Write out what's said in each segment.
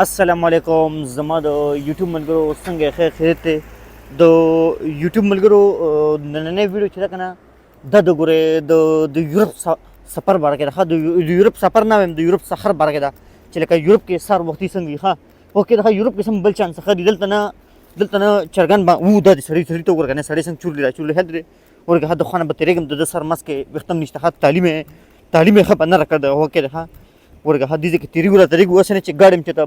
السلام علیکم زما د یوټیوب ملګرو څنګه خیر خیریت دی د یوټیوب ملګرو نننۍ ویډیو چې ده که نه دا د ګورې د یورپ سفر باره کې ده ښه د یورپ سفر نه وایم د یورپ سفر باره کې ده چې لکه یورپ کې سهار وختي څنګه وي ښه اوکې ده ښه یورپ کې سم بل چانس ښه دي دلته نه چرګان وو دا د سړي ته وګوره که نه سړی څنګه چورلي را چورلي ښه دی ورکه ښه د خوا نه به تېرېږم د ده سر مس کې ویښته هم نشته ښه تعلیم یې ښه په نه راکړ ده اوکې ده ښه ورکه ښه دې ځای کې تېرېږو را تېرېږو هسې نه چې ګاډی م چې ته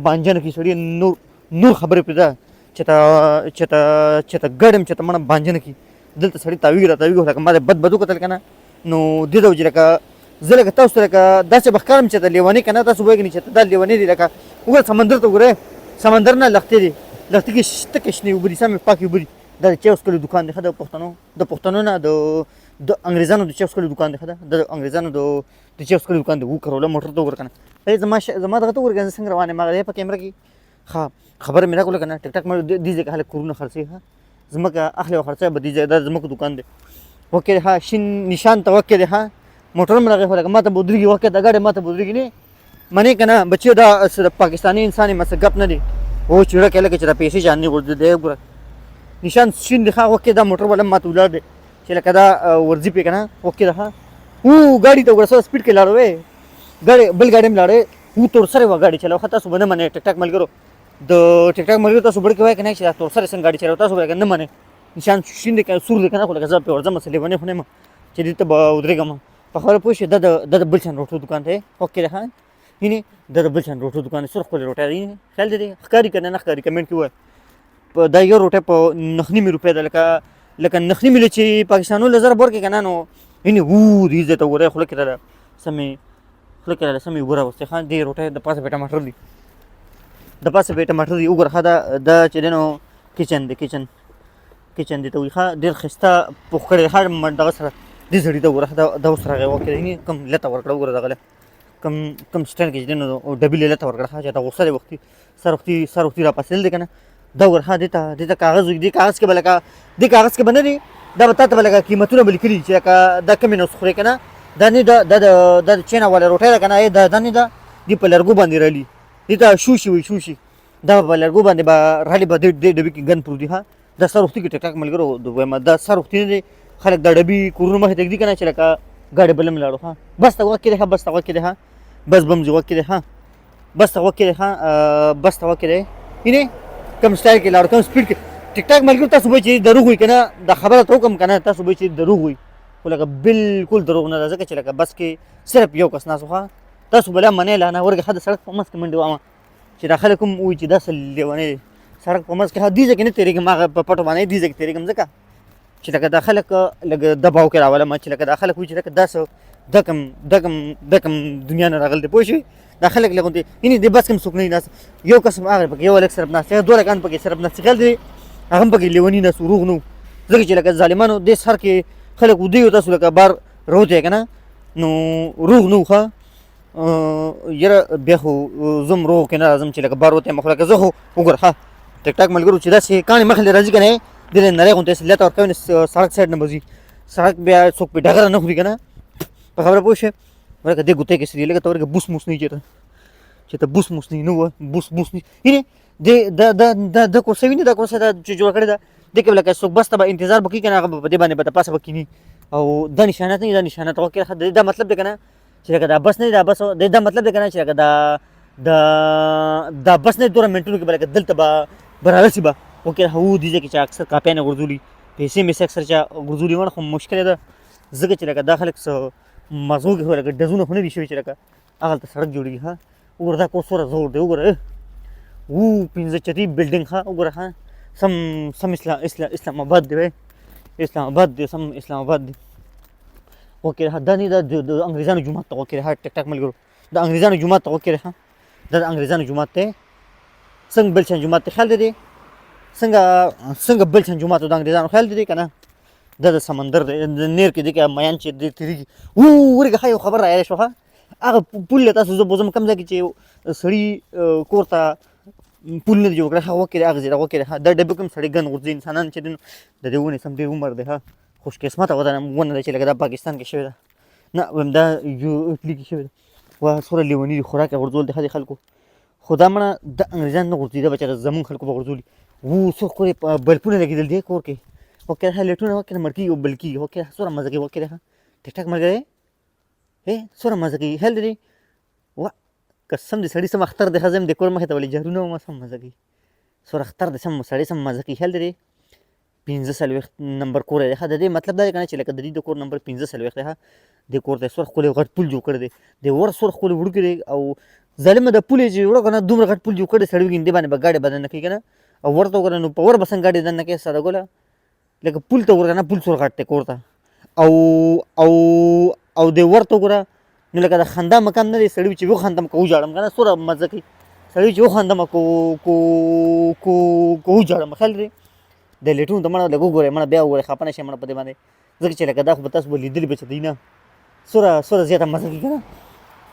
بانجه نه کړي سړي نور خبرې پرېږده چې ته ګاډی م چې ته مړه بانجه نه کړي دلته سړي تاویږي را تاویږي لکه ما دې بد وکتل که نه نو دې ته و چې لکه زه لکه تاسو ته لکه داسې به ښکارم چې ته لیونی که نه تاسو پوهېږئ چې ته دا لیونی دي لکه وګوره سمندر ته وګورئ سمندر نه لښتې دي لښتې کې تکې شنې اوبه دي سمې پاکې اوبه دي دا د چای وڅکلو دوکان دی ښه د پښتنو نه د انګریزانو د چای وڅکلو دوکان دی ښه ده د انګریزانو د چای وڅکلو دوکان دی وکروله موټر ته وګوره که نه زما دغه ته وګوره زه څنګه روان یم هغه دی په کیمره کې ښه خبره مې راکړله که نه ټک ټاک دې ځای کې خلک کورونه خرڅوي ښه ځمکه اخلي او خرڅوي به دې ځای دا د ځمکو دوکان دی وکې ښه شین نشان ته وکې دی ښه موټر هم راغی خو لکه ما ته به ودرېږي وکې دا ګاډی ما ته به ودرېږي نه منې که نه بچیو دا پاکستاني انسان یم څه ګپ نه دی او چېړه کې لکه چې دا پیسې جان نه غورځي دی وګوره نشان شین دی ښه وکې دا موټر والا ما ته ولاړ دی چې لکه دا ورځي پې که نه وکې ده ښه ګاډي ته وګوره څه سپیډ کې لاړو بل ګاډي هم لاړې تور سره وه ګاډي چلاو ښه تاسو به نه منئ ټک ټاک ملګرو د ټک ټاک ملګرو تاسو بړ کې وایئ که نه چې دا تور سره څنګه ګاډي چلاو تاسو به نه منئ نشان شین دی که سور دی که نه خو لکه زه پرې ورځم څه لیونی خو نه یم چې دې ته به ودرېږم په خبره پوه شوې دا د بل چند روټو دوکان دی اوکې ده ښه یعنې دا د بل چند روټو دوکان دی سره ښکلې روټۍ دی خیال دی ښکاري که نه ښکاري کمنټ کې ووایه دا یو روټۍ په 9.5 روپۍ ده لکه 9.5 ملي چې پاکستانو له زره ورکړې که نه نو یعنې دې ځای ته وګورئ خوله کې راله سمې خوله کې راله سمې اوبه راوستې ښه دې روټۍ د پاسه پې ټماټر دي د پاسه پې ټماټر دي وګوره ښه دا چې دی نو کچن دی کچن دی ته وایي ښه ډېر ښایسته پوخ کړی دی ښه دغه سره دې سړي ته وګوره دا اوس راغی وکړې کوم لته ورکړه وګوره دغه کوم سټینډ کې چې دی نو ډبي له لته ورکړه ښه چې ته غوسه دی سر وختي را پاسېدل دی که نه دا وګوره ښه دې ته کاغذ وي دې کاغذ کې به لکه دې کاغذ کې به نه دي دا به تا ته به لکه قیمتونه به لیکلي چې لکه دا کمې نوس خورې که نه دا نه دا د چینا والا روټۍ ده که نه دا نه ده دې په لرګو باندې رالي دې ته شوشي وایي شوشي دا په لرګو باندې به رالي به دې ډبي کې ګن پروت دي ښه دا سر وختي کې ټک ټاک ملګرو وایم دا سر وختي نه دی خلک دا ډبي کورونه مخې ته ږدي که نه چې لکه ګاډي بله مې لاړو ښه بس ته وکې دی ښه بس ته وکې دی ښه بس بم زه وکې دی ښه بس ته وکې دی ښه بس ته وکې دی یعنې کم سټایل کې لاړو کم سپیډ کې ټیک ټاک ملګرو تاسو به چې دروغ وي که نه دا خبره ته وکړم که نه تاسو به چې دروغ وي خو لکه بالکل دروغ نه ده ځکه چې لکه بس کې صرف یو کس ناست و ښه تاسو به لا منئ لا نه ورګه ښه د سړک په منځ کې منډې وامه چې دا خلک هم وایي چې دا څه لیونی دی سړک په منځ کې ښه دې ځای کې نه تېرېږم هغه په پټو باندې دې ځای کې تېرېږم ځکه چې لکه دا خلک لږ دباو کې راولم چې لکه دا خلک وایي چې لکه دا څه دا کم دنیا نه راغلی دی پوه شوې دا خلک لږ غوندې یعنې دې بس کې هم څوک نه دي ناست یو قسم هغه پکې یو هلک صرف ناست دی دوه هلکان پکې صرف ناست خیال دی هغه هم پکې لیوني ناست روغ نه و ځکه چې لکه ظالمانو دې سهار کې خلک وده یو تاسو لکه بار راوتی که نه نو روغ نه و ښه یاره بیا خو زه هم روغ کې نه راځم چې لکه بار وتی یم خو لکه زه خو وګوره ښه ټک ټاک ملګرو چې داسې کاڼې مخې له راځي که نه دې له نری غوندې لته ورکوي نو سړک سایډ نه به ځي سړک بیا څوک پې ډغره نه خوري که نه په خبره پوه شوې ورکه دې ګوتې کې سري لکه ته ورکه بوس موس نه وي چې ته بوس موس نه وه بوس نه یعنې دا کورسه وینې دا کورسه دا چې جوړه کړې ده دې کې به لکه څوک بس ته به انتظار به کوي که نه هغه به په دې باندې به د پاسه به کښېني او دا نشانات نه دي دا نشانات وکړې دا مطلب دی که نه چې لکه دا بس نه دی دا بس دا مطلب دی که نه چې لکه دا بس نه دی دومره منټونو کې به لکه دلته به رارسي به وکړې هو دې ځای کې چې اکثر کاپیانې غورځولي پیسې میسې اکثر چا غورځولي وړه خو مشکله ده ځکه چې لکه دا خلک څه مغزو کې خو لکه ډزونه خو نه دي شوي چې لکه هغلته سړک جوړېږي ښه وګوره دا کور څومره زور دی وګوره 15 چتي بلډینګ ښه وګوره ښه سم اسلام آباد دی اسلام آباد دی سم اسلام آباد دی وکړې دا نه د انګریزانو جومات ته وکړې ښه ټک ټاک ملګرو د انګریزانو جومات ته وکړې ښه دا د انګریزانو جومات دی څنګه بل شان جومات دی خیال دی څنګه بل شان جومات د انګریزانو خیال دی که نه دا د سمندر دی د نیر کې دی که میان چې دی تېرېږي ورګه ښه یو خبر را یاده شوه ښه هغه پول له تاسو زه بوځم کوم ځای کې چې سړي کور ته پول نه دی جوړ کړی ښه وکړې هغه ځای ته وکړې ښه دا ډبې کوم سړي ګن غورځي انسانان چې دی نو د دې ونې سم ډېر عمر دی ښه خوش قسمته ونه ده چې لکه دا پاکستان کې شوې ده نه وایم دا اټلي کې شوې ده وا څومره لیوني دي خوراک یې غورځول دی ښه د خلکو خو دا مړه د انګریزان نه غورځېده بچاره زمونږ خلکو به غورځولي وو څو ښکلې بلپونه لګېدل دې کور کې وکړه ښه لیټونه وکړه مړ کېږي او بل کېږي وکړه څومره مزه کوي وکړه ښه ټیک ټاک ملګری څومره مزه کوي هل دی وا قسم دې سړي سم اختر دی ښه زم د کور مخې ته ولې جهرونه ومه سم مزه کوي څومره اختر دی سم سړی سم مزه کوي هل دی 15 نمبر کور دی ښه د دې مطلب دا دی که نه چې لکه د دې د کور نمبر 15 دی ښه دې کور ته څومره ښکلی غټ پل جوړ کړی دی د ور څومره ښکلی وړوکی دی او ظالمه د پل یې چې وړه که نه دومره غټ پل جوړ کړی سړی وګینې دې باندې به ګاډي به دننه کوي که نه او ورته وګوره نو په ور به څنګه ګاډي دننه کوي ساده ګله لکه پل ته وګوره که نه پل څومره غټ دی کور ته او د ورته وګوره نو لکه د خندا مقام نه دی سړی چې وخاندم که وژاړم که نه څومره مزه کوي سړی چې وخاندم که وژاړم خیال دی د لیټونو ته مړه لږ وګورئ مړه بیا وګورئ خفه نه شئ مړه په دې باندې ځکه چې لکه دا خو به تاسو به لیدلي به چې دی نه څومره زیاته مزه کوي که نه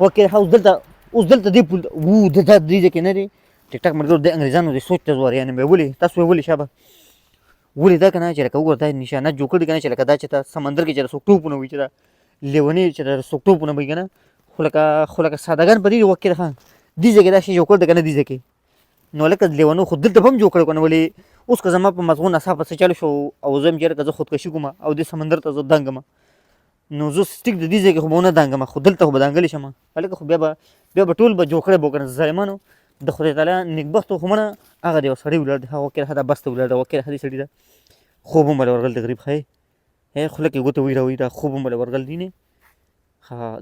وکې اوس دلته دې پول وو دې ځای کې نه دی ټیک ټاک ملګرو د انګریزانو د سوچ ته زور یعنې مې ولې تاسو یې ولې شابه ولې دا که نه چې لکه وګوره دا نشانات جوړ کړي که نه چې لکه دا چې ته سمندر کې چې څوک ټوپونه وي چې دا لیونۍ چې دا څوک ټوپونه وي که نه خو لکه سادهګان په دې وخت کې ښه دې ځای کې دا شی جوړ کړی دی که نه دې ځای کې نو لکه لیونو خو دلته به هم جوړ کړی که نه ولې اوس که زما په مضغون ناڅاپه څه چلو شو او زه یم چې لکه زه خودکشي کوم او دې سمندر ته زه دنګم نو زه سټیک د دې ځای کې خو به ونه دانګم خو دلته خو به دانګلی شم هلکه خو بیا به ټول به جوړ کړی به که نه ظالمانو د خدای تعالی نیکبختو خو مړه هغه دی یو سړی ولاړ دی هغه وکړه دا بس ته ولاړ دی وکړه دې سړي ده خوب هم بله ورغل د غریب ښایي خوله کې ګوته ویره وي دا خوب هم بله ورغل دی نه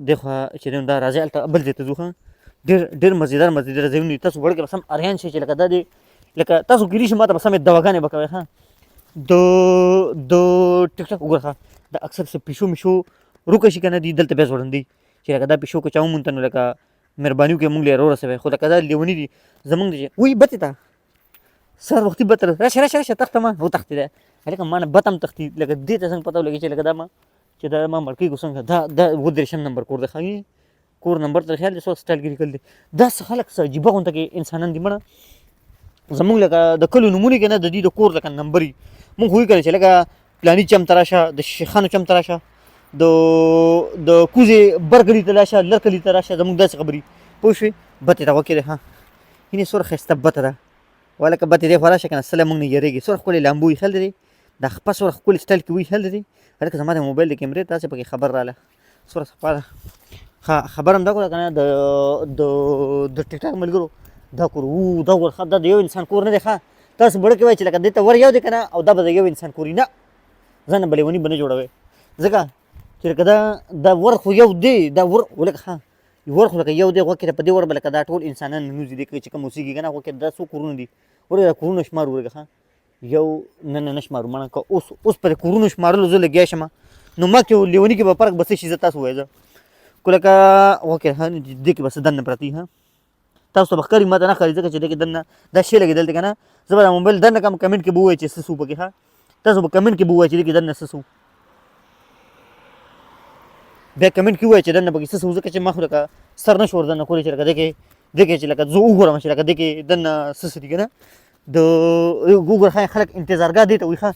دې خوا چې دی دا راځئ هلته بل ځای ته ځو ښه ډېر مزېدار ځایونه دي تاسو وړ کې به سم اریان شئ چې لکه دا دی لکه تاسو ګیري شئ ما ته به سمې دواګانې به کوئ ښه د ټیک ټاک وګوره ښه دا اکثر څه پیشو میشو روکه شي که نه دي دلته بیا ځوړندي چې لکه دا پیشو که چا ومونته نو لکه مهرباني وکړئ موږ له یې راورسوئ خو لکه دا لیوني دي زمونږ دی وایي بتې ته سهار وختي بت راشه تخته ما وتښتېده هلکه ما نه بت هم تښتي لکه دې ته څنګه پته ولګي چې لکه دا ما مړ کېږو څنګه دا 23 نمبر کور دی ښه کور نمبر ته خیال دی څو سټایل کې لیکل دی داسې خلک څه عجیبه غونته کې انسانان دي مړه زمونږ لکه د کلو نومونه کې نه د دې د کور لکه نمبر وي مونږ خو وایو چې لکه پلاني چم ته راشه د شیخانو چم ته راشه د کوزې برګړي ته راشه لرکلي ته راشه زمونږ داسې خبرې پوه شوې بتې ته وکړې ښه هینې څومره ښایسته بته ده ولکه بتې دې خوا راشه که نه سله مونږ نه یېرېږي څومره ښکلې لامبو وي خیال دی دا خپه څومره ښکلې سټایل کې وي خیال دی هلکه زما د موبایل د کیمرې ته داسې پکې خبر راغله څومره صفا ده خبر هم دا کړه که نه د ټیک ټاک ملګرو دا کور وو دا کور دا د یو انسان کور نه دی ښه تاسو بړه کې وایئ چې لکه دې ته ور یو دی که نه او دا به د یو انسان کور وي نه ځان نه به لیوني به نه جوړوئ ځکه چې لکه دا ور خو یو دی دا ور ولکه ښه ور خو لکه یو دی غوږ کې په دې ور به لکه دا ټول انسانان ننوځي دې چې کوم اوسېږي که نه غوږ کې دا څو کورونه دي ورګه دا کورونه شمار ورګه ښه یو نه شمارو مړه که اوس پر کورونو شمارلو زه لګیا شم نو ما کې لیوني کې به فرق به څه شي زه تاسو وایئ زه کو لکه غوږ کې ښه دې کې به څه دننه پرتې ښه تاسو ته به ښکاري ما ته نه ښکاري ځکه چې دې کې دننه دا شی لګېدل دی که نه زه به دا موبایل دننه کړم کمنټ کې به ووایئ چې څه څه پکې ښه تاسو به کمنټ کې به ووایئ چې دې کې دننه څه څه بیا کمنټ کې ووایئ چې دننه پکې څه څه ځکه چې ما خو لکه سر نه شو وردننه کولی چې لکه دې کې چې لکه زه وګورم چې لکه دې کې دننه څه څه دي که نه د ګوګل ښایي خلک انتظارګاه دې ته وایي ښه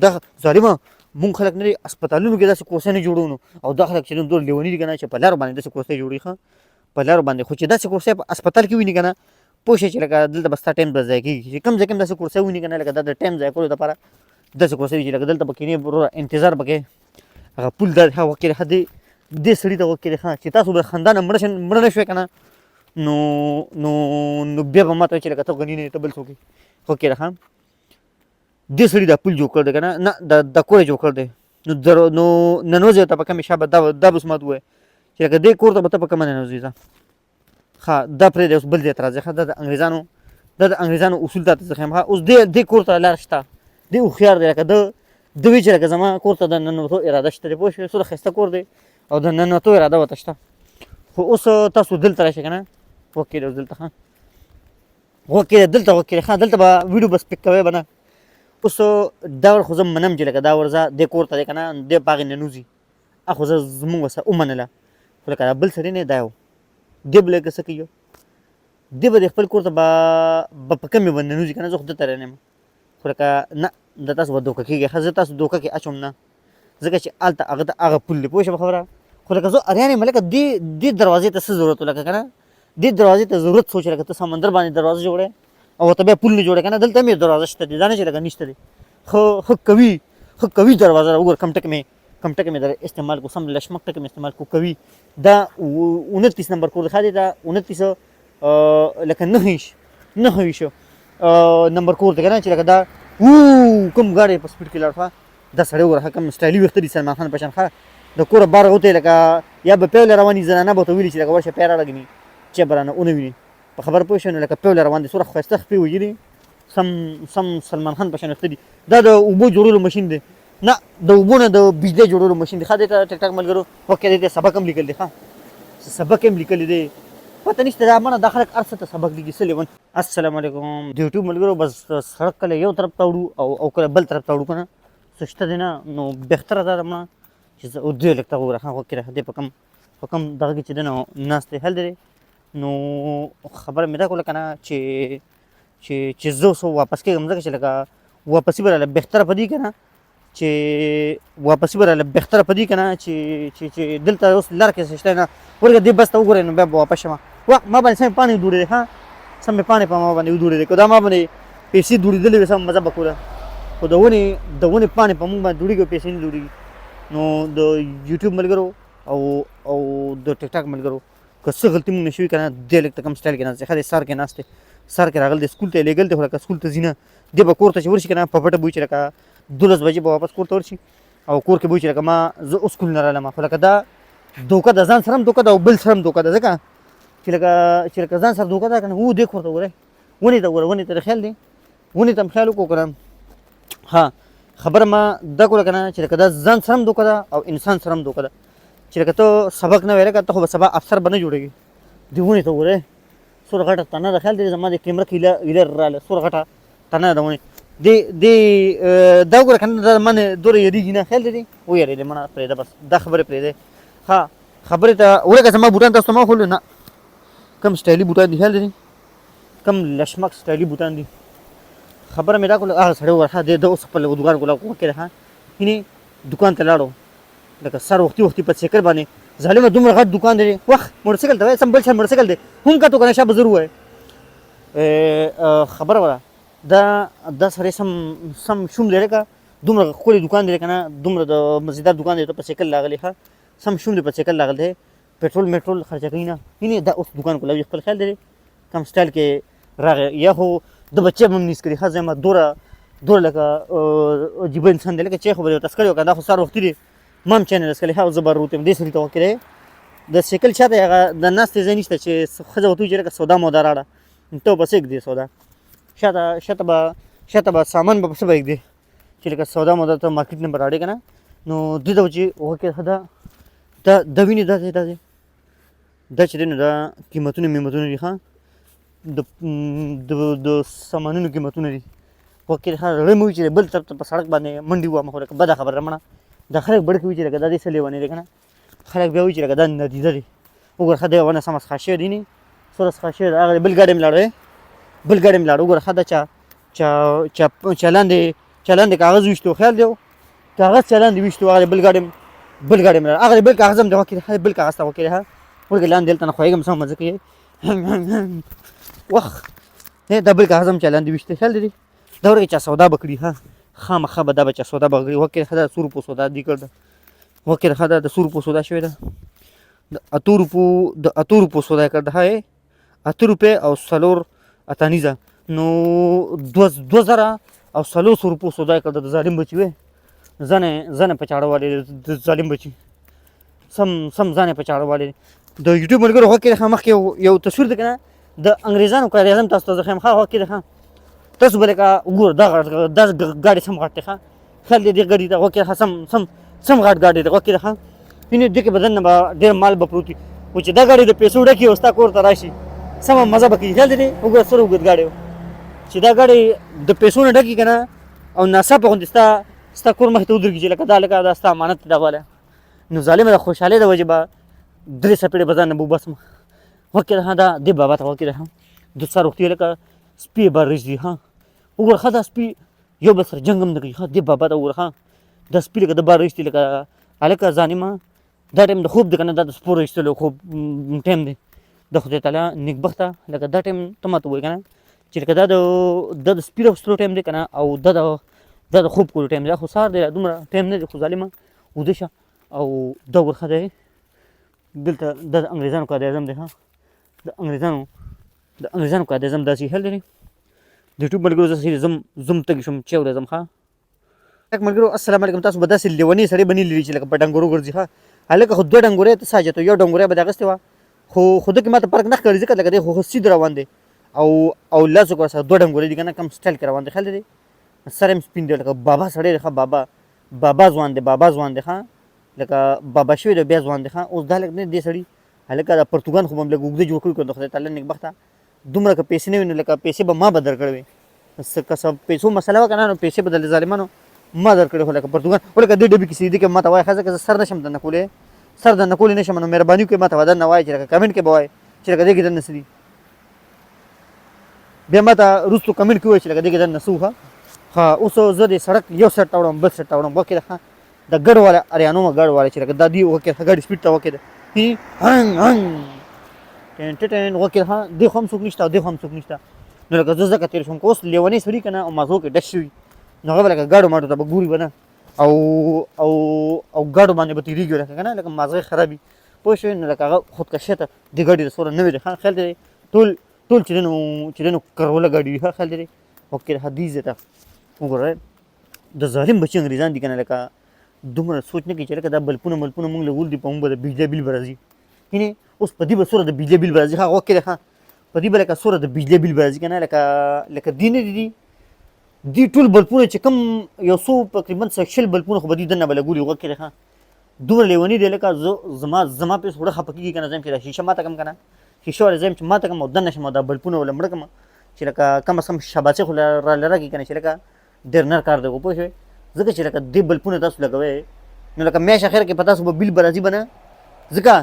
دغه ظالمه مونږ خلک نه دي هسپتالونو کې داسې کورسۍ نه جوړو نو او دا خلک چې دومره لیوني دي که نه چې په لارو باندې داسې کورسۍ جوړوي ښه په لارو باندې خو چې داسې کورسۍ په هسپتال کې ویني که نه پوه شئ چې لکه دلته به ستا ټایم به ضایع کېږي چې کوم ځای کې هم داسې کورسۍ ویني که نه لکه دا د ټایم ضایع کولو دپاره داسې کورسۍ وي چې لکه دلته به کښېنې وروره انتظار به کوې هغه پول دا ښه وکړې ښه دې سړي ته وکړې ښه چې تاسو به خندا نه مړه نه شوې که نه نو بیا به ما ته وایي چې لکه ته غني نه یې ته بل څوک یې وکړې ښه دې سړي دا پول جوړ کړ دی که نه دا کور یې جوړ کړ دی نو ننوځې ته په کومې شابه دا به زما ته ووایه چې لکه دې کور ته به ته په کومه ننوځې ځه ښه دا پرېږدی اوس بل ځای ته راځئ ښه دا د انګریزانو اصول تا ته زه ښیم ښه اوس دې کور ته لار شته دې هوښیار دی لکه ده وایي چې لکه زما کور ته د ننوتو اراده شته دی پوه شوې څومره ښایسته کور دی او د ننوتو اراده ورته شته خو اوس تاسو دلته راشئ که نه غوږ کېږدئ اوس دلته ښه غوږ کېږدئ دلته غوږ کېږدئ ښه دلته به ویډیو به سپیک کوئ به نه اوس دا ور خو زه منم چې لکه دا ورځه دې کور ته دی که نه دې په هغې ننوځي خو زه زمونږ ورسره ومنله خو لکه دا بل سړی نه دا یو دې به لکه څه کوي دې به د خپل کور ته به په کمې به ننوځي که نه زه خو دلته رانه یم خو لکه نه د تاسو به دوکه کېږي ښه زه تاسو دوکه کې اچوم نه ځکه چې هلته هغه پول دی پوه شوه خبره خو لکه زه اریان یم لکه دې دروازې ته څه ضرورت و لکه که نه دې دروازې ته ضرورت سوچ لکه ته سمندر باندې دروازه جوړې او ته بیا پل نه جوړې که نه دلته مې دروازه شته دي دا نه چې لکه نشته دی ښه قوي دروازه ده وګوره کم ټکه مې در استعمال کو سم لشمک ټکه مې استعمال کو قوي دا 29 نمبر کور ښه دی دا 29 لکه 9 نمبر کور دی که نه چې لکه دا کوم ګاډی په سپیډ کې لاړ ښه دا سړی وګوره کوم سټایلي ویښته دي سلمان خان په شان ښه د کوره بار غوتی لکه یا به پیوله رواني زنانه به ورته ویلي چې لکه ورشه پی راړه چې به رانه ونه ویني په خبره پوه شوې نو لکه پیوله روان دي څومره ښایسته خپې وژلي سم سلمان خان په شان ویښته دي دا د اوبو جوړولو ماشین دی نه د اوبو نه د بجلی جوړولو ماشین دی ښه دې ته ټیک ټاک ملګرو وکې دې ته سبق هم لیکل دی ښه سبق هم لیکلی دی پته نشته دا مانه دا خلک هر څه ته سبق لیکي څه لیون السلام علیکم د یوټیوب ملګرو بس سړک کله یو طرف ته وړو او کله بل طرف ته وړو که نه څه شته دی نه نو بهتره دا ده مړه چې زه اردو یې لږ ته وګوره ښه وکې راښه دی په کم دغه کې چې دی نو ناست دی حل دی نو خبره مې دا کوله که نه چې زه اوس واپس کېږم ځکه چې لکه واپسي به راله بهتره په دې که نه که نه چې دلته اوس لار کې څه شته نه ورګه دې بس ته وګورئ نو بیا به واپس شم ما باندې سمې پاڼې دوړې دی ښه سمې پاڼې په ما باندې ودوړې دی که دا ما باندې پیسې دوړېدلې وې سم مزه به کوله خو د ونې پاڼې په موږ باندې دوړېږي او پیسې نه دوړېږي نو د یوټیوب ملګرو او د ټیک ټاک ملګرو که څه غلطي مونږ نه شوي که نه دی لږ ته کم سټایل کې ناست دی ښه دی سار کې ناست دی سار کې راغلی دی سکول ته یې لېږل دی خو لکه سکول ته ځي نه دی به کور ته چې ورشي که نه په پټه به وي چې لکه 12 بجې به واپس کور ته ورشي او کور کې به وي چې لکه ما زه اوس سکول نه رالم خو لکه دا دوکه ده ځان سره هم دوکه ده او بل سره هم دوکه ده ځکه چې لکه ځان سره دوکه ده که نه دې کور ته وګورئ ونې ته وګوره ونې ته خیال دی ونې ته هم خیال وکړو که نه ها خبره ما دا کوله که نه چې لکه دا ځان سره هم دوکه ده او انسان سره هم دوکه ده چې لکه ته سبق نه ویلی که ته خو به سبا افسر به نه جوړېږي دې ونې ته وګورئ څومره غټه تنه ده خیال دی زما د کیمره کې ایله راله څومره غټه تنه ده ونې دا وګوره که نه دا ما نه دومره یېرېږي نه خیال دی ویېرېدې مړه پرېږده بس دا خبرې پرېږدی ها خبرې ته ولکه زما بوټان تاسو ته ما وښودل نه کم سټایلي بوټان دي خیال دی کم لشمک سټایلي بوټان دي خبره مې دا کوله هغه سړی وګوره ښه د اوس خپل دوکان کوله وکړې ښه یعنې دوکان ته لاړو لکه سر وختي په سایکل باندې ظالمه دومره غټ دوکان دی وخت موټرسایکل ته وایي سم بل شان موټرسایکل دی هم کتو که نه شا به زر ووایې خبره وله دا سړی سم شوم دی لکه دومره ښکلی دوکان دی که نه دومره د مزیدار دوکان دی ته په سایکل راغلی ښه سم شوم دی په سایکل راغلی دی پټرول میټرول خرچه کوي نه یعنې دا اوس دوکان کوله خپل خیال دی کم سټایل کې راغی یا خو د بچې به هم نیس کړي ښه زما دومره لکه عجیبه انسان دی لکه چای خو به یې ورته څکلی وکړه دا خو سهار وختي دی ما هم چای نه څکلی ښه زه به روت یم دې سړي ته وکړی د سایکل شاته هغه د ناستې ځای نشته چې ښځه ورته وایي چې لکه سودا مودا راړه ته بس ایږدې سودا شاته به سامان به پسې به ایږدې چې لکه سودا مودا ته مارکیټ نه به راړې که نه نو دې ته به چې وکړې ښه دا وینې دا چې دی نو دا قیمتونه دي ښه د سامانونو قیمتونه دي وکړې ښه زړه مې وي چې بل طرف ته په سړک باندې منډې ووامه خو لکه بده خبره مړه دا خلک بړکې وي چې لکه دا دې څه لیونی دی که نه خلک بیا وایي چې لکه دا ندیده دی وګوره ښه دی ونه سمه څښا شوی دی نه څومره څښا شوی دی هغه بل ګاډی مې لاړو وګوره ښه دا چا لاندې کاغذ ویشتو خیال دی کاغذ چا لاندې ویشتو هغه بل ګاډی مې لاړو هغه بل کاغذ هم دی وکړې بل کاغذ ته وکړې ښه ورګې لاندې دلته نه خوېږم سمه مزه کوي وخت دا بل کاغذ هم چا لاندې ویشتی خیال دی دا ورګې چا سودا به کړي ښه خامخا به دا به چا سودا به کړي وکړې ښه دا 100 روپو سودا دی کړ ده وکړې ښه دا د 100 روپو سودا شوې ده د 8 روپو سودا یې کړ ده ښه 8 روپۍ او 4 اتانیزه نو 2000 او 400 روپو سودا یې کړ ده د ظالم بچي وې ځان یې په چاړه والې د ظالم بچي سم ځان یې په چاړه والې د یوټیوب ملګرو وکړې ښه مخکې یو تصویر دی که نه د انګریزانو قائد اعظم تاسو ته زه ښیم ښه وکړې ښه تاسو به لکه وګوره دا ګاډی سم غټ دی ښه خیال دی دې ګاډي ته وکړې ښه سم غټ ګاډی دی وکړې ښه یعنې دې کې به دننه به ډېر مال به پروت وي خو چې دا ګاډي د پیسو ډکي او ستا کور ته راشي سمه مزه به کوي خیال دی وګوره څومره اوږد ګاډی و چې دا ګاډی د پیسو نه ډکي که نه او ناڅاپه غوندې ستا کور مخې ته ودرېږي چې لکه دا ستا امانت دی دا واله نو ظالمه د خوشحالۍ د وجې به 3 څپېړې به ځان نه به وباسم وکړې ښه دا دې بابا ته وکړې ښه د سهار وختي لکه سپي به رژدي ښه وګوره ښه دا سپي یو بل سره جنګ هم نه کوي ښه دې بابا ته وګوره ښه دا سپي لکه د بار رژدي لکه هلکه ظالمه دا ټایم د خوب دی که نه دا د سپو رژدلو خوب ټایم دی د خدای تعالی نیکبخته لکه دا ټایم ته ماته وایي که نه چې لکه دا د سپي راوستلو ټایم دی که نه او دا د خوب کولو ټایم دی. دا خو سهار دی دومره ټایم نه دی خو ظالمه وده شه او دا ورخه دی دلته دا د انګریزانو قائد اعظم دی ها د انګریزانو قائد اعظم داسې حل لري. د یوټیوب ملګرو زه زم تږی شوم چې ورځم ښه ملګرو السلام علیکم. تاسو به داسې لیونی سړی به نه لیدلي چې لکه په ډنګورو ګرځي ښه هلکه خو دوه ډنګورې ته ساجته یو ډنګوری به د اغوستې وه خو دکې ما ته فرق نه ښکاري ځکه لکه دی خو سید روان دی او لاسو کې ورسره دوه ډنګورې دي که نه کم سټایل کې روان دی خیال دی سر یې سپین دی لکه بابا سړی دی ښه بابا ځوان دی ښه لکه بابا شوی دی بیا ځوان دی ښه اوس دا لږ نه دی سړي هلکه دا پرتوګان خو به هم لږ اوږده جوړ کړي کړو د خدای تعالی نیکبخته دومره که پیسې نه وي نو لکه پیسې به ما به درکړې وې که څه پیسو مسله وه که نه نو پیسې به د ظالمانو ما درکړې خو لکه پرتوګان خو لکه دې ډبې کیسې دي که ما ته وایي ښه ځکه زه سر نشم درنه کولی سر درنه کولی نشم نو مهرباني وکړئ ما ته به درنه وایي چې لکه کمنټ کې به وایي چې لکه دې کې درنه څه دي بیا ما ته وروستو کمنټ کې ووایي چې لکه دې کې درنه څه وه ها اوس زه د سړک یو سایډ ته وړم بل سایډ ته وړم وکې ده ښه د ګډ والا اریانو ما ګډ والا چې لکه دا دی وکې ده ګاډي سپیډ ته وکې ده هنګ هنګ ټین ټین وکې ده دې خو هم څوک نشته او دې خو هم څوک نشته نو لکه زه ځکه تېر شوم که اوس لیونی سړي که نه او مازغو کې ډش شوي نو هغه به لکه ګاډو ماډو ته به ګوري به نه او ګاډو باندې به تېرېږي لکه که نه لکه مازغې خراب وي پوه شوې نو لکه هغه خودکشۍ ته د ګاډي د سوره نه وي دی ښه خیال دی ټول چې دی نو کروله ګاډي وي ښه خیال دی اوکې د حدیث دی ته وګوره د ظالم بچي انګریزان دي که نه لکه دومره سوچ نه کوي چې لکه دا بلپونه ملپونه مونږ له ول دي په مونږ به د بجلی بیل به راځي کینې اوس په دې به سوره د بجلی بیل به راځي ښه وکې دی ښه په دې به لکه سوره د بجلی بیل به راځي که نه لکه دې نه دي دي ټول بلپونه چې کوم یو څو تقریبا 100 بلپونه خو به دي دننه به لګولي وکې دی ښه دومره لیوني دی لکه زما پیس وړه خفه کېږي که نه زه یم چې دا شیشه ماته کړم که نه شیشه والا زه یم چې ماته کړم او دننه شم او دا بلپونه وله مړه کړم چې لکه کم از کم شاباسي خو راله راکړي که نه چې لکه ډېر نر کار دی خو پوه شوې ځکه چې لکه دې بلپونه تاسو لګوئ نو لکه میاشت اخره کې په تاسو به بیل به راځي به نه ځکه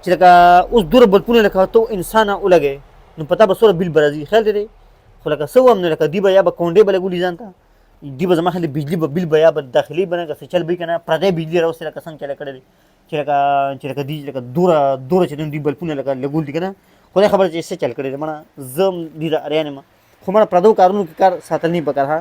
چې لکه اوس دومره بلپونه لکه ته انسانه ولګې نو په تا به څومره بیل به راځي خیال دی خو لکه څه ووایم نو لکه دوی به یا به کونډې به لګولي ځان ته دوی به زما خیال دی بجلي به بیل به یا به داخلي به نه که څه چل به وي که نه پردی بجلي راوستې لکه څنګه چله کړی دی چې لکه دوی لکه دوره چې دوی بلپونه لکه لګول دي که نه خدای خبره چې څه چل کړی دی مړه زه هم دوی د اریان یم خو مړه پردو کارونو کې کار ساتل نه پکار ها